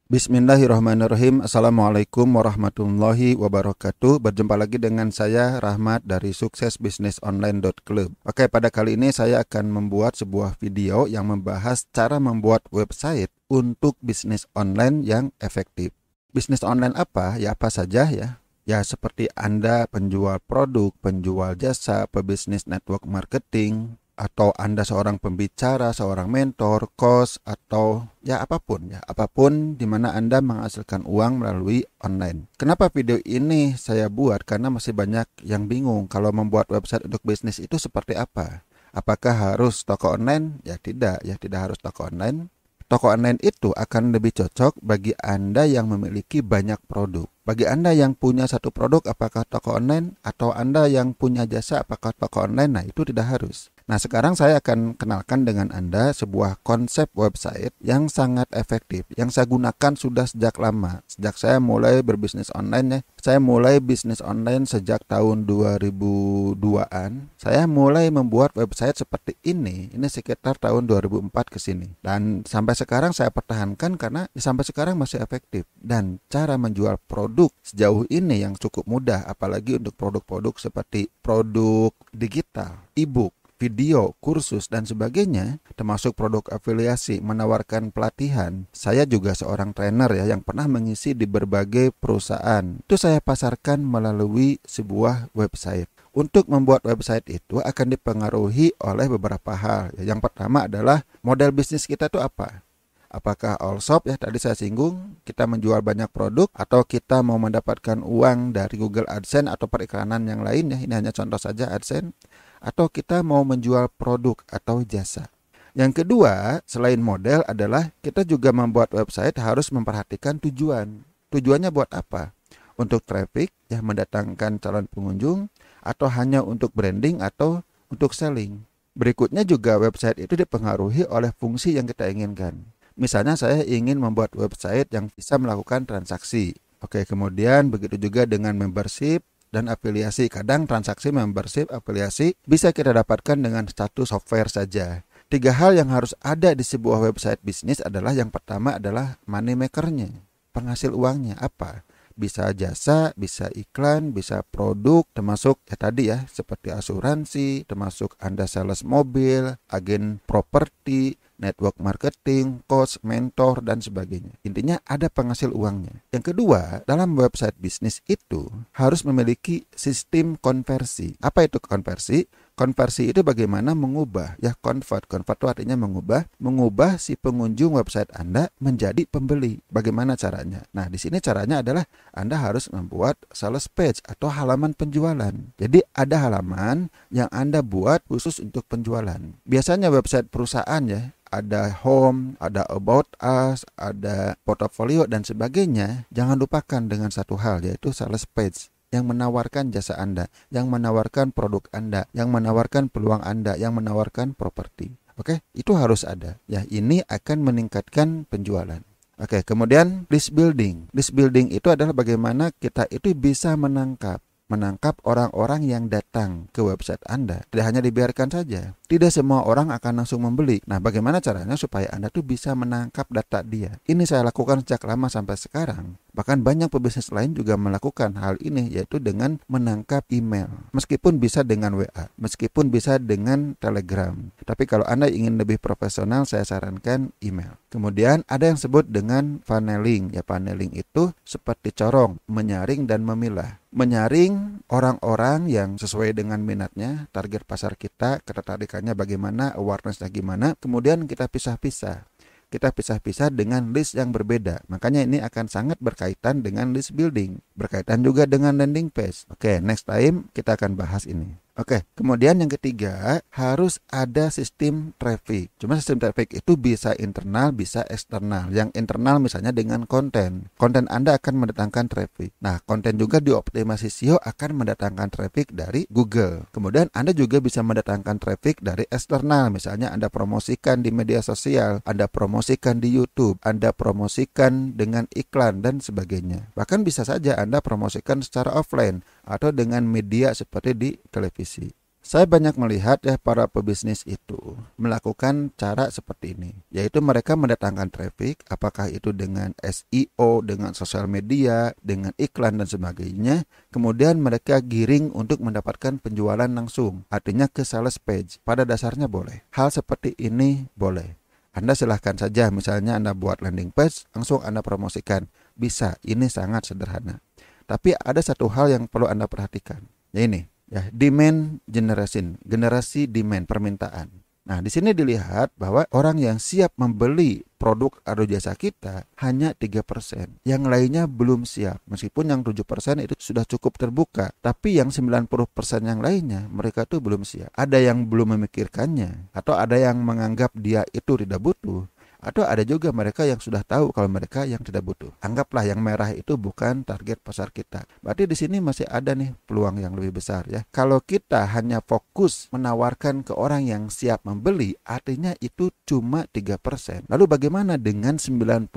Bismillahirrahmanirrahim. Assalamualaikum warahmatullahi wabarakatuh. Berjumpa lagi dengan saya Rahmat dari suksesbisnisonline.club. Oke, pada kali ini saya akan membuat sebuah video yang membahas cara membuat website untuk bisnis online yang efektif. Bisnis online apa? Ya apa saja ya. Ya seperti Anda penjual produk, penjual jasa, pebisnis network marketing, atau Anda seorang pembicara, seorang mentor, coach, atau ya apapun di mana Anda menghasilkan uang melalui online. Kenapa video ini saya buat? Karena masih banyak yang bingung kalau membuat website untuk bisnis itu seperti apa. Apakah harus toko online? Ya tidak harus toko online. Toko online itu akan lebih cocok bagi Anda yang memiliki banyak produk. Bagi Anda yang punya satu produk, apakah toko online? Atau Anda yang punya jasa, apakah toko online? Nah, itu tidak harus. Nah, sekarang saya akan kenalkan dengan Anda sebuah konsep website yang sangat efektif, yang saya gunakan sudah sejak lama. Sejak saya mulai berbisnis online ya. Saya mulai bisnis online sejak tahun 2002-an. Saya mulai membuat website seperti ini sekitar tahun 2004 ke sini. Dan sampai sekarang saya pertahankan karena sampai sekarang masih efektif. Dan cara menjual produk sejauh ini yang cukup mudah, apalagi untuk produk-produk seperti produk digital, e-book, video, kursus, dan sebagainya, termasuk produk afiliasi, menawarkan pelatihan. Saya juga seorang trainer ya yang pernah mengisi di berbagai perusahaan. Itu saya pasarkan melalui sebuah website. Untuk membuat website itu akan dipengaruhi oleh beberapa hal. Yang pertama adalah model bisnis kita itu apa? Apakah all shop ya tadi saya singgung, kita menjual banyak produk, atau kita mau mendapatkan uang dari Google AdSense atau periklanan yang lain ya, ini hanya contoh saja AdSense, atau kita mau menjual produk atau jasa. Yang kedua, selain model adalah kita juga membuat website harus memperhatikan tujuan. Tujuannya buat apa? Untuk traffic, ya mendatangkan calon pengunjung, atau hanya untuk branding atau untuk selling. Berikutnya juga website itu dipengaruhi oleh fungsi yang kita inginkan. Misalnya saya ingin membuat website yang bisa melakukan transaksi. Oke, kemudian begitu juga dengan membership dan afiliasi. Kadang transaksi membership, afiliasi bisa kita dapatkan dengan satu software saja. 3 hal yang harus ada di sebuah website bisnis adalah yang pertama adalah money makernya. Penghasil uangnya apa? Bisa jasa, bisa iklan, bisa produk, termasuk ya tadi ya seperti asuransi, termasuk Anda sales mobil, agen properti, network marketing, coach, mentor, dan sebagainya. Intinya ada penghasil uangnya. Yang kedua, dalam website bisnis itu harus memiliki sistem konversi. Apa itu konversi? Konversi itu bagaimana mengubah, ya convert itu artinya mengubah si pengunjung website Anda menjadi pembeli. Bagaimana caranya? Nah, di sini caranya adalah Anda harus membuat sales page atau halaman penjualan. Jadi ada halaman yang Anda buat khusus untuk penjualan. Biasanya website perusahaan ya, ada home, ada about us, ada portfolio dan sebagainya. Jangan lupakan dengan satu hal, yaitu sales page yang menawarkan jasa Anda, yang menawarkan produk Anda, yang menawarkan peluang Anda, yang menawarkan properti. Oke, itu harus ada. Ya, ini akan meningkatkan penjualan. Oke, kemudian list building. List building itu adalah bagaimana kita itu bisa menangkap orang-orang yang datang ke website Anda. Tidak hanya dibiarkan saja. Tidak semua orang akan langsung membeli. Nah, bagaimana caranya supaya Anda tuh bisa menangkap data dia? Ini saya lakukan sejak lama sampai sekarang. Bahkan banyak pebisnis lain juga melakukan hal ini, yaitu dengan menangkap email. Meskipun bisa dengan WA, meskipun bisa dengan Telegram. Tapi kalau Anda ingin lebih profesional, saya sarankan email. Kemudian ada yang sebut dengan funneling. Ya, funneling itu seperti corong, menyaring dan memilah. Menyaring orang-orang yang sesuai dengan minatnya, target pasar kita, ketertarikannya bagaimana, awarenessnya gimana, kemudian kita pisah-pisah. Kita pisah-pisah dengan list yang berbeda. Makanya ini akan sangat berkaitan dengan list building. Berkaitan juga dengan landing page. Oke, next time kita akan bahas ini. Oke, kemudian yang ketiga, harus ada sistem traffic. Cuma sistem traffic itu bisa internal, bisa eksternal. Yang internal misalnya dengan konten. Konten Anda akan mendatangkan traffic. Nah, konten juga dioptimasi SEO akan mendatangkan traffic dari Google. Kemudian Anda juga bisa mendatangkan traffic dari eksternal. Misalnya Anda promosikan di media sosial, Anda promosikan di YouTube, Anda promosikan dengan iklan dan sebagainya. Bahkan bisa saja Anda promosikan secara offline atau dengan media seperti di televisi. Saya banyak melihat ya para pebisnis itu melakukan cara seperti ini, yaitu mereka mendatangkan traffic, apakah itu dengan SEO, dengan sosial media, dengan iklan dan sebagainya, kemudian mereka giring untuk mendapatkan penjualan langsung, artinya ke sales page. Pada dasarnya boleh. Hal seperti ini boleh. Anda silahkan saja, misalnya Anda buat landing page, langsung Anda promosikan. Bisa, ini sangat sederhana. Tapi ada satu hal yang perlu Anda perhatikan, ya ini. Ya, demand generation, generasi demand, permintaan. Nah, di sini dilihat bahwa orang yang siap membeli produk atau jasa kita hanya 3%. Yang lainnya belum siap. Meskipun yang 7% itu sudah cukup terbuka, tapi yang 90% yang lainnya mereka tuh belum siap. Ada yang belum memikirkannya, atau ada yang menganggap dia itu tidak butuh. Atau ada juga mereka yang sudah tahu kalau mereka yang tidak butuh. Anggaplah yang merah itu bukan target pasar kita. Berarti di sini masih ada nih peluang yang lebih besar ya. Kalau kita hanya fokus menawarkan ke orang yang siap membeli, artinya itu cuma 3%. Lalu bagaimana dengan 97%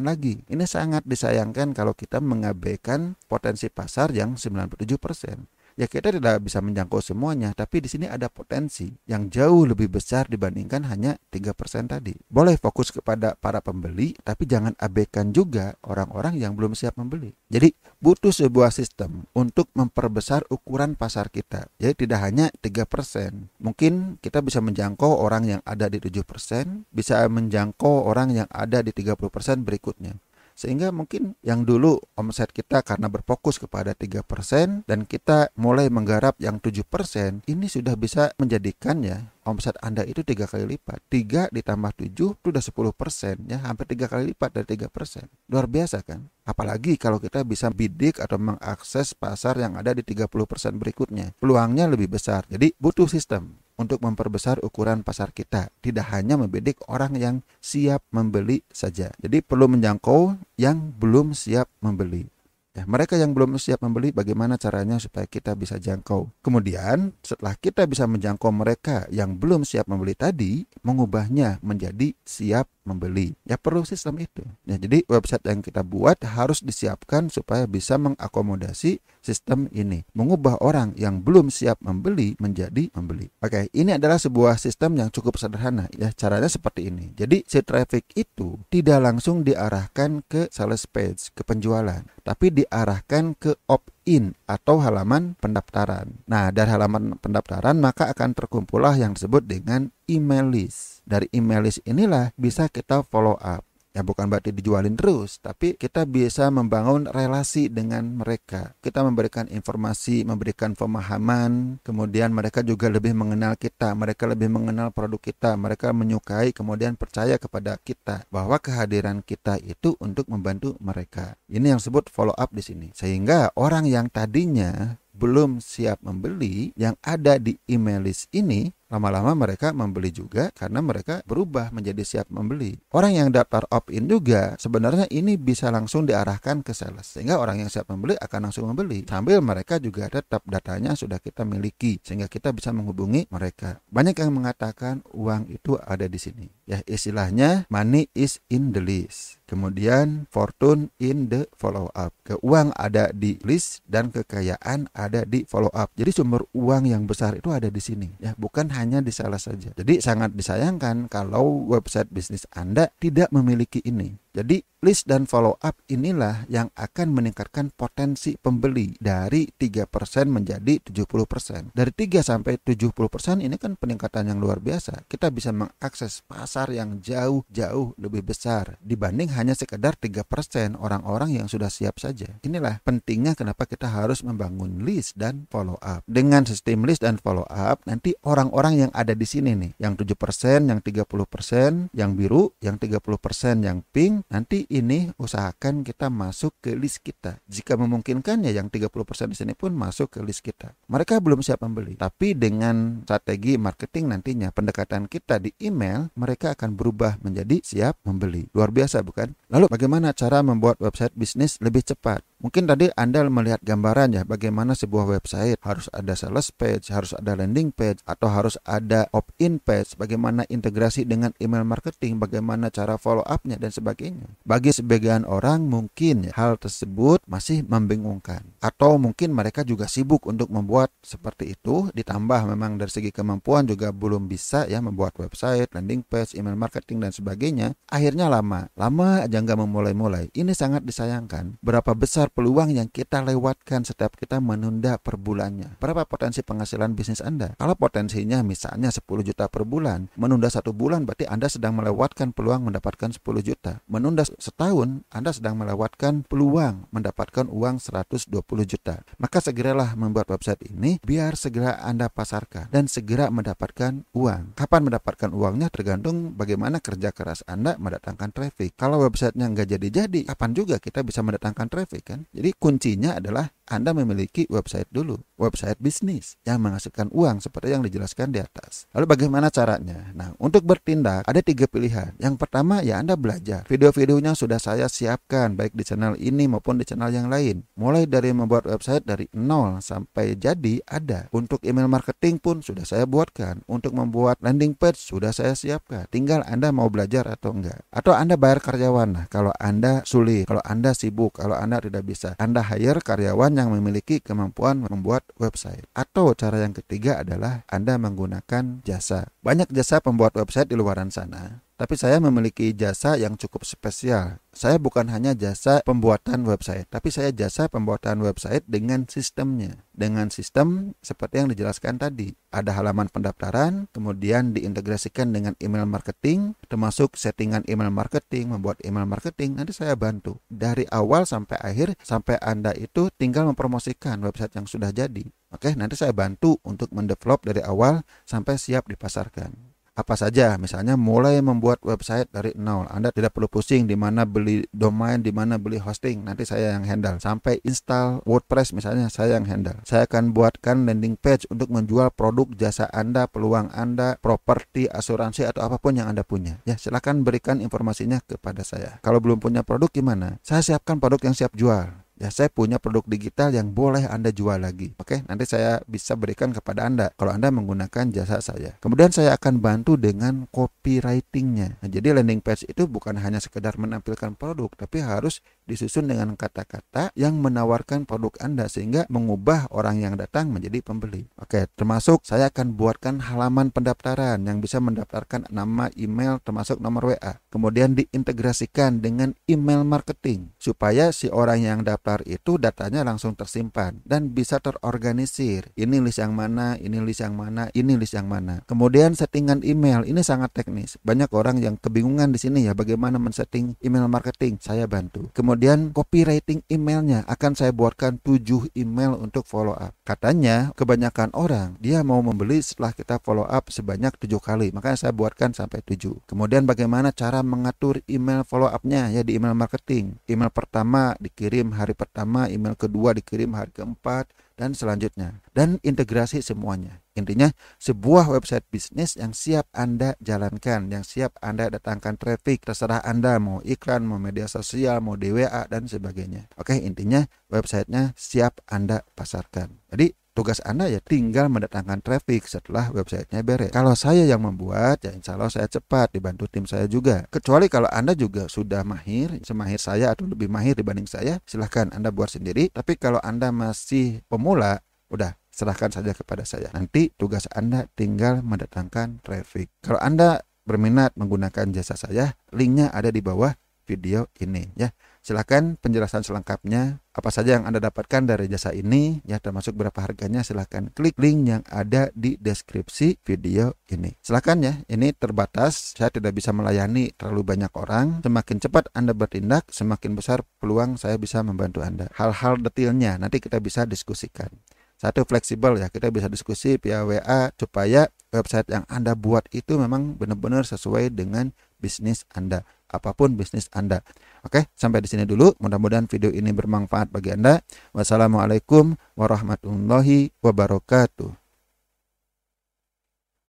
lagi? Ini sangat disayangkan kalau kita mengabaikan potensi pasar yang 97%. Ya kita tidak bisa menjangkau semuanya, tapi di sini ada potensi yang jauh lebih besar dibandingkan hanya 3% tadi. Boleh fokus kepada para pembeli, tapi jangan abaikan juga orang-orang yang belum siap membeli. Jadi butuh sebuah sistem untuk memperbesar ukuran pasar kita. Jadi tidak hanya 3%. Mungkin kita bisa menjangkau orang yang ada di 7%, bisa menjangkau orang yang ada di 30% berikutnya. Sehingga mungkin yang dulu omset kita karena berfokus kepada 3% dan kita mulai menggarap yang 7%, ini sudah bisa menjadikan ya omset Anda itu 3 kali lipat. 3 ditambah 7 itu udah 10%, ya hampir 3 kali lipat dari 3%. Luar biasa kan? Apalagi kalau kita bisa bidik atau mengakses pasar yang ada di 30% berikutnya. Peluangnya lebih besar. Jadi butuh sistem untuk memperbesar ukuran pasar kita. Tidak hanya membidik orang yang siap membeli saja. Jadi perlu menjangkau yang belum siap membeli. Ya, mereka yang belum siap membeli, bagaimana caranya supaya kita bisa jangkau. Kemudian setelah kita bisa menjangkau mereka yang belum siap membeli tadi, mengubahnya menjadi siap membeli. Ya perlu sistem itu. Ya, jadi website yang kita buat harus disiapkan supaya bisa mengakomodasi sistem ini. Mengubah orang yang belum siap membeli menjadi membeli. Oke, ini adalah sebuah sistem yang cukup sederhana. Ya, caranya seperti ini. Jadi si traffic itu tidak langsung diarahkan ke sales page, ke penjualan, tapi diarahkan ke opt-in atau halaman pendaftaran. Nah, dari halaman pendaftaran maka akan terkumpullah yang disebut dengan email list. Dari email list inilah bisa kita follow up. Ya bukan berarti dijualin terus, tapi kita bisa membangun relasi dengan mereka. Kita memberikan informasi, memberikan pemahaman, kemudian mereka juga lebih mengenal kita, mereka lebih mengenal produk kita, mereka menyukai, kemudian percaya kepada kita bahwa kehadiran kita itu untuk membantu mereka. Ini yang disebut follow up di sini. Sehingga orang yang tadinya belum siap membeli yang ada di email list ini, lama-lama mereka membeli juga karena mereka berubah menjadi siap membeli. Orang yang daftar opt-in juga sebenarnya ini bisa langsung diarahkan ke sales. Sehingga orang yang siap membeli akan langsung membeli. Sambil mereka juga tetap datanya sudah kita miliki. Sehingga kita bisa menghubungi mereka. Banyak yang mengatakan uang itu ada di sini. Ya istilahnya money is in the list. Kemudian fortune in the follow up. Uang ada di list dan kekayaan ada di follow up. Jadi sumber uang yang besar itu ada di sini. Ya bukan hanya di sales saja. Jadi sangat disayangkan kalau website bisnis Anda tidak memiliki ini. Jadi list dan follow up inilah yang akan meningkatkan potensi pembeli dari 3% menjadi 70%. Dari 3 sampai 70% ini kan peningkatan yang luar biasa. Kita bisa mengakses pasar yang jauh-jauh lebih besar dibanding hanya sekedar 3% orang-orang yang sudah siap saja. Inilah pentingnya kenapa kita harus membangun list dan follow up. Dengan sistem list dan follow up, nanti orang-orang yang ada di sini nih, yang 7%, yang 30%, yang biru, yang 30%, yang pink, nanti ini usahakan kita masuk ke list kita. Jika memungkinkan ya yang 30% di sini pun masuk ke list kita. Mereka belum siap membeli, tapi dengan strategi marketing nantinya, pendekatan kita di email, mereka akan berubah menjadi siap membeli. Luar biasa bukan? Lalu bagaimana cara membuat website bisnis lebih cepat? Mungkin tadi Anda melihat gambaran ya, bagaimana sebuah website harus ada sales page, harus ada landing page, atau harus ada opt-in page, bagaimana integrasi dengan email marketing, bagaimana cara follow up-nya dan sebagainya. Bagi sebagian orang mungkin ya, hal tersebut masih membingungkan, atau mungkin mereka juga sibuk untuk membuat seperti itu, ditambah memang dari segi kemampuan juga belum bisa ya membuat website, landing page, email marketing dan sebagainya. Akhirnya lama aja nggak memulai-mulai. Ini sangat disayangkan. Berapa besar peluang yang kita lewatkan setiap kita menunda per bulannya. Berapa potensi penghasilan bisnis Anda? Kalau potensinya misalnya 10 juta per bulan, menunda 1 bulan berarti Anda sedang melewatkan peluang mendapatkan 10 juta. Menunda setahun, Anda sedang melewatkan peluang mendapatkan uang 120 juta. Maka segeralah membuat website ini biar segera Anda pasarkan dan segera mendapatkan uang. Kapan mendapatkan uangnya tergantung bagaimana kerja keras Anda mendatangkan traffic. Kalau websitenya nggak jadi-jadi, kapan juga kita bisa mendatangkan traffic kan? Jadi kuncinya adalah Anda memiliki website dulu, website bisnis yang menghasilkan uang seperti yang dijelaskan di atas. Lalu bagaimana caranya? Nah, untuk bertindak ada 3 pilihan. Yang pertama ya Anda belajar. Video-videonya sudah saya siapkan baik di channel ini maupun di channel yang lain. Mulai dari membuat website dari nol sampai jadi ada. Untuk email marketing pun sudah saya buatkan. Untuk membuat landing page sudah saya siapkan. Tinggal Anda mau belajar atau enggak. Atau Anda bayar karyawan. Nah, kalau Anda sulit, kalau Anda sibuk, kalau Anda tidak bisa, Anda hire karyawan yang memiliki kemampuan membuat website. Atau cara yang ketiga adalah Anda menggunakan jasa. Banyak jasa pembuat website di luaran sana. Tapi saya memiliki jasa yang cukup spesial. Saya bukan hanya jasa pembuatan website, tapi saya jasa pembuatan website dengan sistemnya. Dengan sistem seperti yang dijelaskan tadi. Ada halaman pendaftaran, kemudian diintegrasikan dengan email marketing, termasuk settingan email marketing, membuat email marketing, nanti saya bantu. Dari awal sampai akhir, sampai Anda itu tinggal mempromosikan website yang sudah jadi. Oke, nanti saya bantu untuk mendevelop dari awal sampai siap dipasarkan. Apa saja, misalnya mulai membuat website dari nol. Anda tidak perlu pusing di mana beli domain, di mana beli hosting. Nanti saya yang handle. Sampai install WordPress misalnya, saya yang handle. Saya akan buatkan landing page untuk menjual produk jasa Anda, peluang Anda, properti, asuransi atau apapun yang Anda punya. Ya, silakan berikan informasinya kepada saya. Kalau belum punya produk gimana? Saya siapkan produk yang siap jual. Ya, saya punya produk digital yang boleh Anda jual lagi. Oke, nanti saya bisa berikan kepada Anda kalau Anda menggunakan jasa saya. Kemudian saya akan bantu dengan copywritingnya. Nah, jadi landing page itu bukan hanya sekedar menampilkan produk, tapi harus disusun dengan kata-kata yang menawarkan produk Anda sehingga mengubah orang yang datang menjadi pembeli. Oke, termasuk saya akan buatkan halaman pendaftaran yang bisa mendaftarkan nama, email, termasuk nomor WA. Kemudian diintegrasikan dengan email marketing supaya si orang yang daftar itu datanya langsung tersimpan dan bisa terorganisir. Ini list yang mana, ini list yang mana, ini list yang mana. Kemudian settingan email ini sangat teknis. Banyak orang yang kebingungan di sini ya bagaimana men-setting email marketing. Saya bantu. Kemudian copywriting emailnya akan saya buatkan 7 email untuk follow up. Katanya kebanyakan orang dia mau membeli setelah kita follow up sebanyak 7 kali. Makanya saya buatkan sampai 7. Kemudian bagaimana cara mengatur email follow up-nya ya di email marketing. Email pertama dikirim hari pertama, email kedua dikirim hari keempat, dan selanjutnya. Dan integrasi semuanya. Intinya sebuah website bisnis yang siap Anda jalankan, yang siap Anda datangkan traffic, terserah Anda mau iklan, mau media sosial, mau DWA, dan sebagainya. Oke, intinya websitenya siap Anda pasarkan. Jadi tugas Anda ya tinggal mendatangkan traffic setelah websitenya beres. Kalau saya yang membuat, ya insya Allah saya cepat, dibantu tim saya juga. Kecuali kalau Anda juga sudah mahir, semahir saya atau lebih mahir dibanding saya, silahkan Anda buat sendiri. Tapi kalau Anda masih pemula, udah serahkan saja kepada saya. Nanti tugas Anda tinggal mendatangkan traffic. Kalau Anda berminat menggunakan jasa saya, linknya ada di bawah video ini ya. Silakan penjelasan selengkapnya apa saja yang Anda dapatkan dari jasa ini ya, termasuk berapa harganya, silakan klik link yang ada di deskripsi video ini. Silakan ya, ini terbatas, saya tidak bisa melayani terlalu banyak orang. Semakin cepat Anda bertindak, semakin besar peluang saya bisa membantu Anda. Hal-hal detailnya nanti kita bisa diskusikan. Satu, fleksibel ya, kita bisa diskusi via WA supaya website yang Anda buat itu memang benar-benar sesuai dengan bisnis Anda, apapun bisnis Anda. Oke, sampai di sini dulu. Mudah-mudahan video ini bermanfaat bagi Anda. Wassalamualaikum warahmatullahi wabarakatuh.